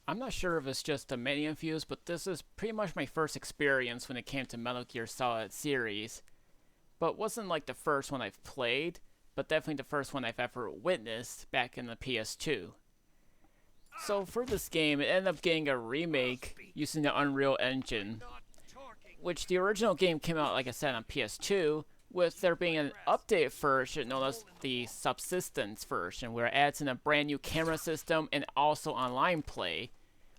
I'm not sure if it's just the many views, but this is pretty much my first experience when it came to Metal Gear Solid series. But it wasn't like the first one I've played, but definitely the first one I've ever witnessed back in the PS2. So for this game, it ended up getting a remake using the Unreal Engine, which the original game came out, like I said, on PS2, with there being an update version known as the Subsistence version, where it adds in a brand new camera system and also online play,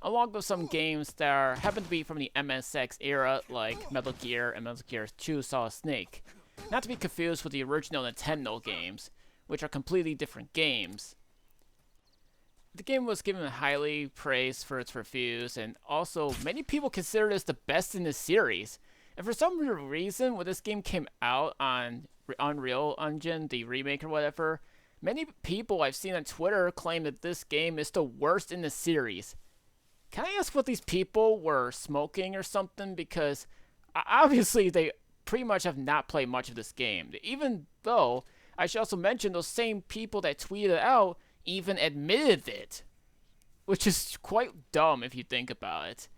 along with some games that happen to be from the MSX era, like Metal Gear and Metal Gear 2 Solid Snake. Not to be confused with the original Nintendo games, which are completely different games. The game was given highly praise for its reviews, and also many people consider this the best in the series. And for some reason, when this game came out on Unreal Engine, the remake or whatever, many people I've seen on Twitter claim that this game is the worst in the series. Can I ask what these people were smoking or something? Because obviously they pretty much have not played much of this game. Even though, I should also mention, those same people that tweeted out even admitted it, which is quite dumb if you think about it.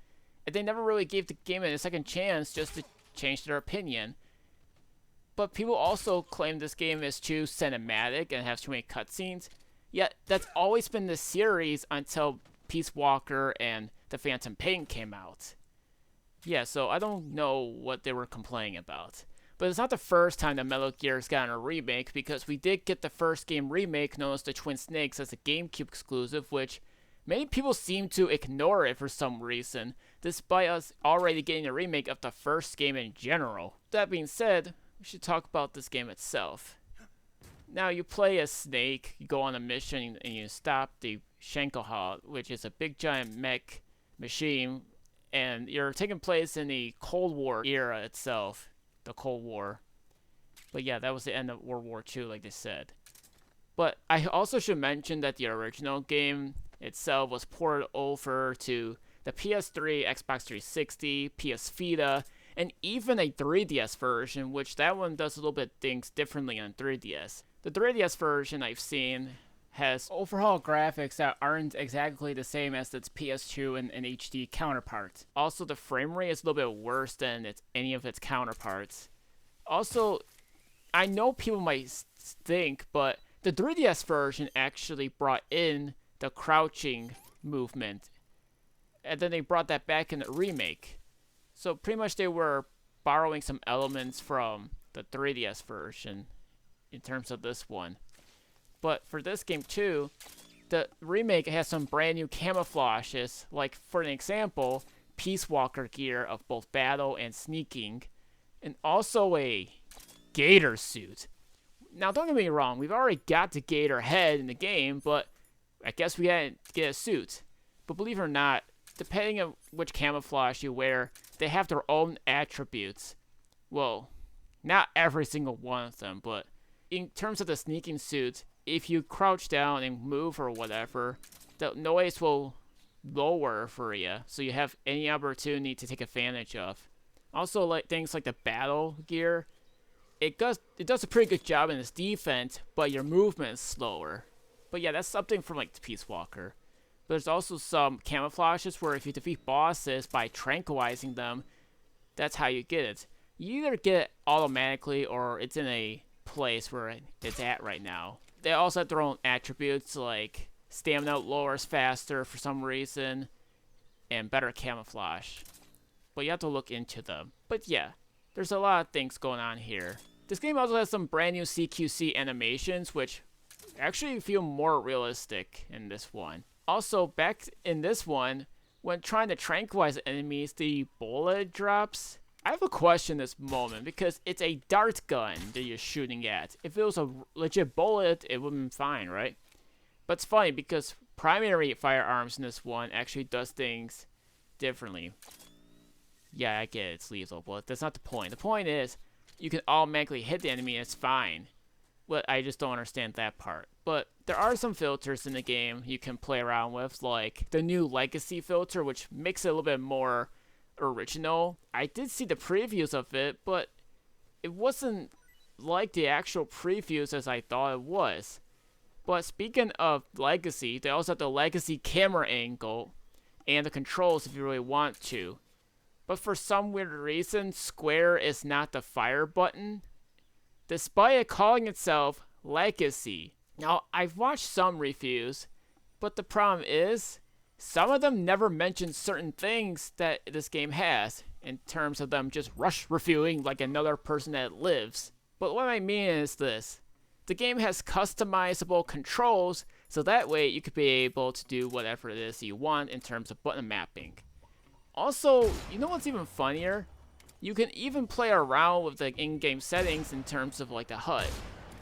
And they never really gave the game a second chance just to change their opinion. But people also claim this game is too cinematic and has too many cutscenes. Yet that's always been the series until Peace Walker and The Phantom Pain came out. Yeah, so I don't know what they were complaining about. But it's not the first time that Metal Gear's gotten a remake, because we did get the first game remake known as the Twin Snakes as a GameCube exclusive, which many people seem to ignore it for some reason, despite us already getting a remake of the first game in general. That being said, we should talk about this game itself. Now, you play as Snake, you go on a mission, and you stop the Shankoha, which is a big giant mech machine, and you're taking place in the Cold War era itself. The Cold War. But yeah, that was the end of World War II, like they said. But I also should mention that the original game itself was ported over to the PS3, Xbox 360, PS Vita, and even a 3DS version, which that one does a little bit things differently on 3DS. The 3DS version I've seen has overall graphics that aren't exactly the same as its PS2 and HD counterparts. Also, the frame rate is a little bit worse than any of its counterparts. Also, I know people might think, but the 3DS version actually brought in the crouching movement, and then they brought that back in the remake. So pretty much they were borrowing some elements from the 3DS version in terms of this one. But for this game too, the remake has some brand new camouflages, like for an example, Peace Walker gear of both battle and sneaking, and also a gator suit. Now don't get me wrong, we've already got the gator head in the game, but I guess we had to get a suit. But believe it or not, depending on which camouflage you wear, they have their own attributes. Well, not every single one of them, but in terms of the sneaking suit, if you crouch down and move or whatever, the noise will lower for you, so you have any opportunity to take advantage of. Also, like things like the battle gear, it does a pretty good job in its defense, but your movement is slower. But yeah, that's something from like the Peace Walker. But there's also some camouflages where if you defeat bosses by tranquilizing them, that's how you get it. You either get it automatically or it's in a place where it's at right now. They also have their own attributes, like stamina lowers faster for some reason, and better camouflage. But you have to look into them. But yeah, there's a lot of things going on here. This game also has some brand new CQC animations, which actually feel more realistic in this one. Also, back in this one, when trying to tranquilize enemies, the bullet drops. I have a question this moment, because it's a dart gun that you're shooting at. If it was a legit bullet, it would have been fine, right? But it's funny because primary firearms in this one actually does things differently. Yeah, I get it, it's lethal, but that's not the point. The point is, you can automatically hit the enemy and it's fine. But I just don't understand that part. But there are some filters in the game you can play around with, like the new Legacy filter, which makes it a little bit more original. I did see the previews of it, but it wasn't like the actual previews as I thought it was. But speaking of Legacy, they also have the Legacy camera angle, and the controls if you really want to. But for some weird reason, square is not the fire button, despite it calling itself Legacy. Now, I've watched some reviews, but the problem is, some of them never mention certain things that this game has, in terms of them just rush reviewing like another person that lives. But what I mean is this. The game has customizable controls, so that way you could be able to do whatever it is you want in terms of button mapping. Also, you know what's even funnier? You can even play around with the in-game settings in terms of like the HUD.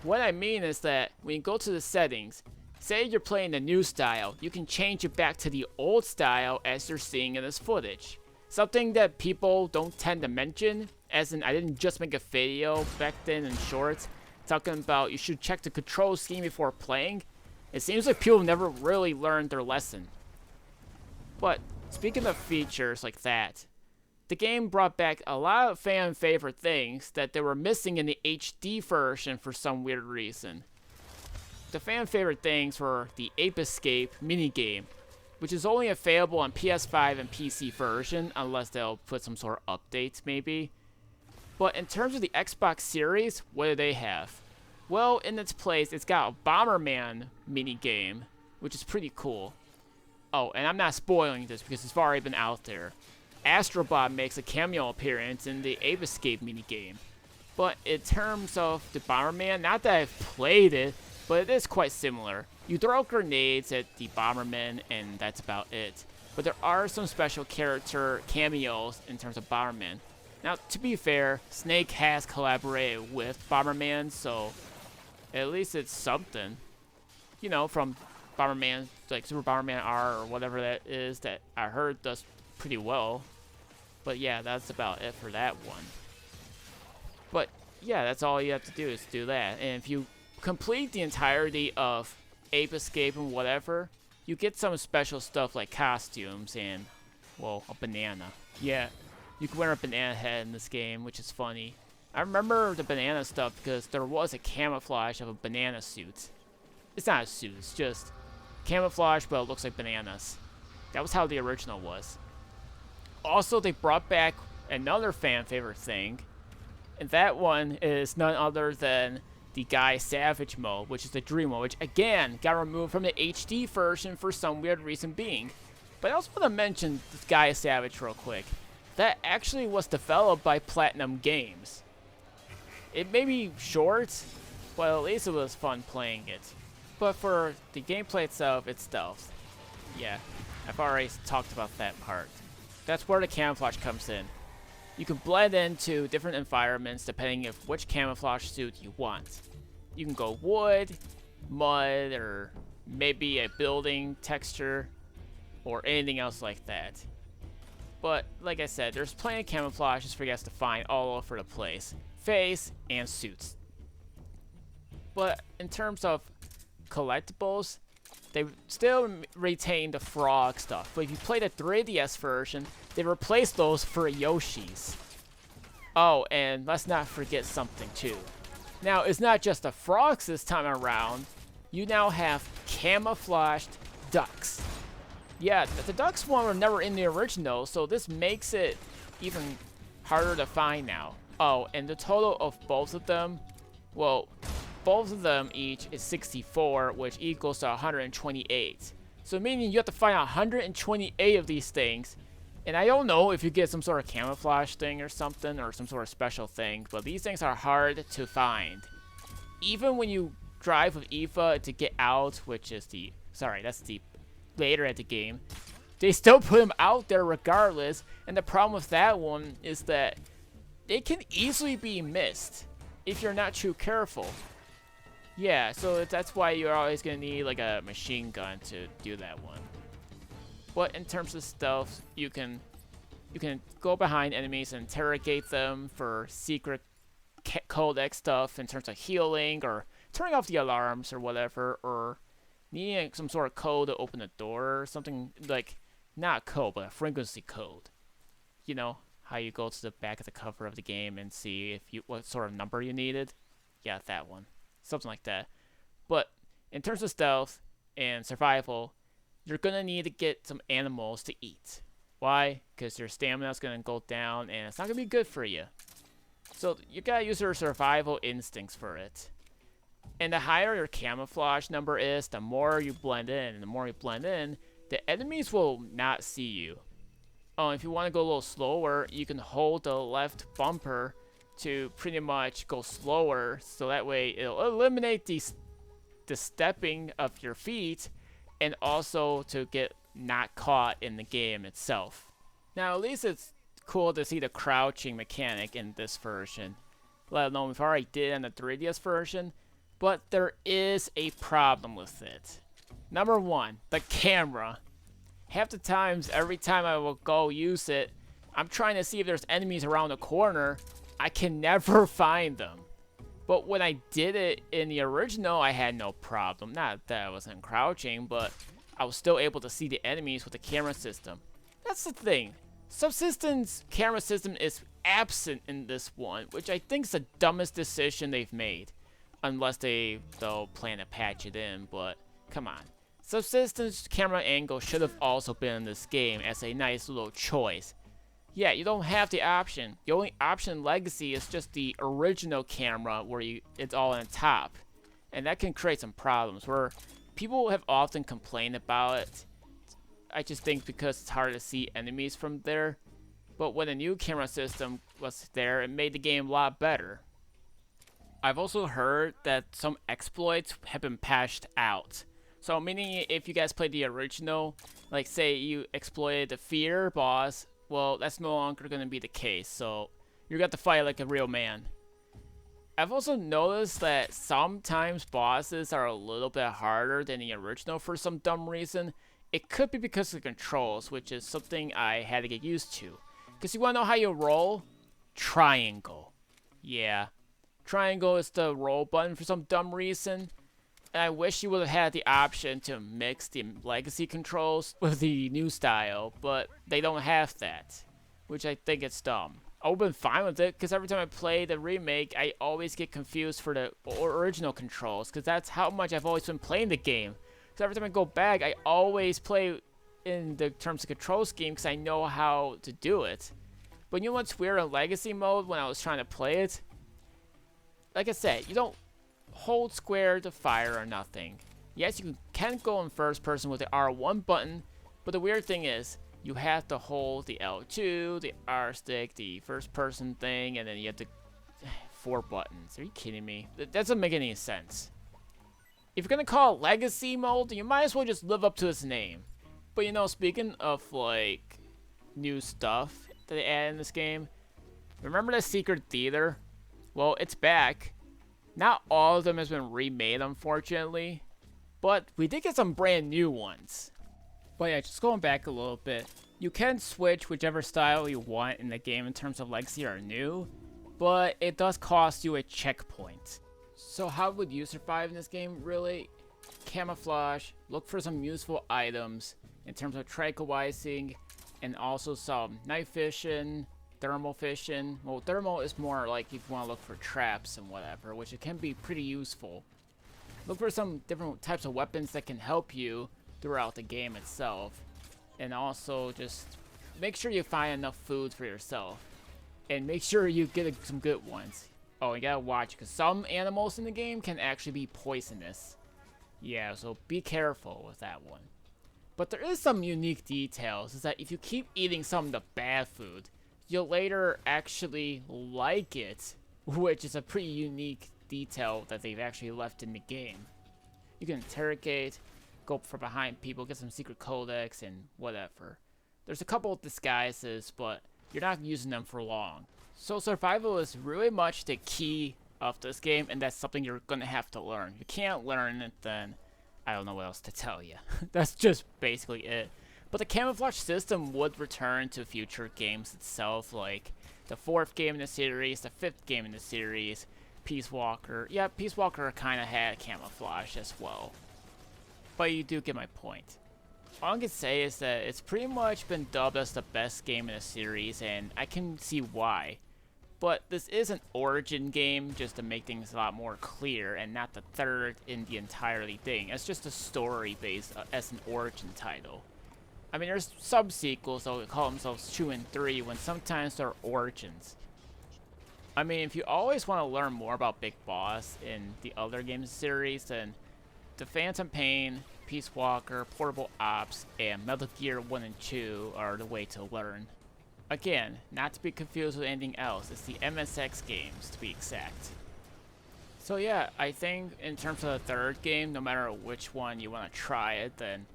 What I mean is that when you go to the settings, say you're playing the new style, you can change it back to the old style as you're seeing in this footage. Something that people don't tend to mention, as in I didn't just make a video back then in shorts, talking about you should check the control scheme before playing. It seems like people never really learned their lesson. But speaking of features like that, the game brought back a lot of fan favorite things that they were missing in the HD version for some weird reason. The fan favorite things were the Ape Escape minigame, which is only available on PS5 and PC version, unless they'll put some sort of updates maybe. But in terms of the Xbox Series, what do they have? Well, in its place, it's got a Bomberman minigame, which is pretty cool. Oh, and I'm not spoiling this because it's already been out there. Astrobot makes a cameo appearance in the Ape Escape minigame. But in terms of the Bomberman, not that I've played it, but it is quite similar. You throw grenades at the Bomberman, and that's about it. But there are some special character cameos in terms of Bomberman. Now, to be fair, Snake has collaborated with Bomberman, so at least it's something. You know, from Bomberman, like Super Bomberman R or whatever that is, that I heard does pretty well. But yeah, that's about it for that one. But yeah, that's all you have to do is do that. And if you complete the entirety of Ape Escape and whatever, you get some special stuff like costumes and, well, a banana. Yeah, you can wear a banana head in this game, which is funny. I remember the banana stuff because there was a camouflage of a banana suit. It's not a suit, it's just camouflage, but it looks like bananas. That was how the original was. Also, they brought back another fan favorite thing, and that one is none other than the Guy Savage mode, which is the Dream mode, which again got removed from the HD version for some weird reason being. But I also want to mention this Guy Savage real quick. That actually was developed by Platinum Games. It may be short, but at least it was fun playing it. But for the gameplay itself, it's stealth. Yeah, I've already talked about that part. That's where the camouflage comes in. You can blend into different environments depending on which camouflage suit you want. You can go wood, mud, or maybe a building texture, or anything else like that. But like I said, there's plenty of camouflages for you guys to find all over the place. Face and suits. But in terms of collectibles, they still retain the frog stuff. But if you play the 3DS version, they replaced those for Yoshis. Oh, and let's not forget something too. Now, it's not just the frogs this time around. You now have camouflaged ducks. Yeah, the ducks one were never in the original, so this makes it even harder to find now. Oh, and the total of both of them, well, both of them each is 64, which equals to 128. So meaning you have to find 128 of these things. And I don't know if you get some sort of camouflage thing or something, or some sort of special thing, but these things are hard to find. Even when you drive with Eva to get out, which is the, sorry, that's the later at the game, they still put them out there regardless, and the problem with that one is that they can easily be missed if you're not too careful. Yeah, so that's why you're always going to need like a machine gun to do that one. But in terms of stealth, you can go behind enemies and interrogate them for secret codex stuff in terms of healing or turning off the alarms or whatever, or needing some sort of code to open a door or something, like, not a code, but a frequency code. You know, how you go to the back of the cover of the game and see if what sort of number you needed. Yeah, that one. Something like that. But in terms of stealth and survival, you're gonna need to get some animals to eat. Why? Because your stamina is gonna go down and it's not gonna be good for you. So you gotta use your survival instincts for it. And the higher your camouflage number is, the more you blend in. And the more you blend in, the enemies will not see you. Oh, if you want to go a little slower, you can hold the left bumper to pretty much go slower. So that way it'll eliminate the stepping of your feet and also to get not caught in the game itself. Now, at least it's cool to see the crouching mechanic in this version. Let alone we've already did in the 3DS version. But there is a problem with it. Number one, the camera. Half the times, every time I will go use it, I'm trying to see if there's enemies around the corner. I can never find them. But when I did it in the original, I had no problem. Not that I wasn't crouching, but I was still able to see the enemies with the camera system. That's the thing. Subsistence camera system is absent in this one, which I think is the dumbest decision they've made. Unless they'll plan to patch it in, but come on. Subsistence camera angle should have also been in this game as a nice little choice. Yeah, you don't have the option. The only option in Legacy is just the original camera where it's all on top. And that can create some problems where people have often complained about it. I just think because it's hard to see enemies from there. But when the new camera system was there, it made the game a lot better. I've also heard that some exploits have been patched out. So meaning if you guys played the original, like say you exploited the fear boss, well that's no longer going to be the case. So you're going to fight like a real man. I've also noticed that sometimes bosses are a little bit harder than the original for some dumb reason. It could be because of the controls, which is something I had to get used to. Because you want to know how you roll? Triangle. Yeah. Triangle is the roll button for some dumb reason. And I wish you would have had the option to mix the Legacy controls with the new style, but they don't have that, which I think is dumb. I would have been fine with it, because every time I play the remake, I always get confused for the original controls, because that's how much I've always been playing the game. So every time I go back, I always play in the terms of control scheme, because I know how to do it. But you know what's weird in Legacy mode when I was trying to play it? Like I said, you don't hold square to fire or nothing. Yes, you can go in first person with the R1 button, but the weird thing is, you have to hold the L2, the R stick, the first person thing, and then you have to 4 buttons. Are you kidding me? That doesn't make any sense. If you're gonna call it Legacy mode, you might as well just live up to its name. But you know, speaking of like new stuff that they add in this game, remember the Secret Theater? Well, it's back. Not all of them has been remade, unfortunately, but we did get some brand new ones. But yeah, just going back a little bit, you can switch whichever style you want in the game in terms of Legacy or new, but it does cost you a checkpoint. So how would you survive in this game, really? Camouflage, look for some useful items in terms of tranquilizing, and also some night vision, thermal vision. Well, thermal is more like if you want to look for traps and whatever, which it can be pretty useful. Look for some different types of weapons that can help you throughout the game itself. And also just make sure you find enough food for yourself. And make sure you get some good ones. Oh, you gotta watch, because some animals in the game can actually be poisonous. Yeah, so be careful with that one. But there is some unique details, is that if you keep eating some of the bad food, you'll later actually like it, which is a pretty unique detail that they've actually left in the game. You can interrogate, go from behind people, get some secret codex, and whatever. There's a couple of disguises, but you're not using them for long. So survival is really much the key of this game, and that's something you're gonna have to learn. If you can't learn it, then I don't know what else to tell you. That's just basically it. But the camouflage system would return to future games itself, like the 4th game in the series, the 5th game in the series, Peace Walker. Yeah, Peace Walker kind of had camouflage as well. But you do get my point. All I can say is that it's pretty much been dubbed as the best game in the series, and I can see why. But this is an origin game, just to make things a lot more clear, and not the third in the entirely thing. It's just a story based as an origin title. I mean, there's sub-sequels that will call themselves 2 and 3, when sometimes they're origins. I mean, if you always want to learn more about Big Boss in the other games series, then The Phantom Pain, Peace Walker, Portable Ops, and Metal Gear 1 and 2 are the way to learn. Again, not to be confused with anything else, it's the MSX games to be exact. So yeah, I think in terms of the third game, no matter which one you want to try it, then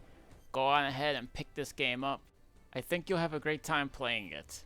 go on ahead and pick this game up. I think you'll have a great time playing it.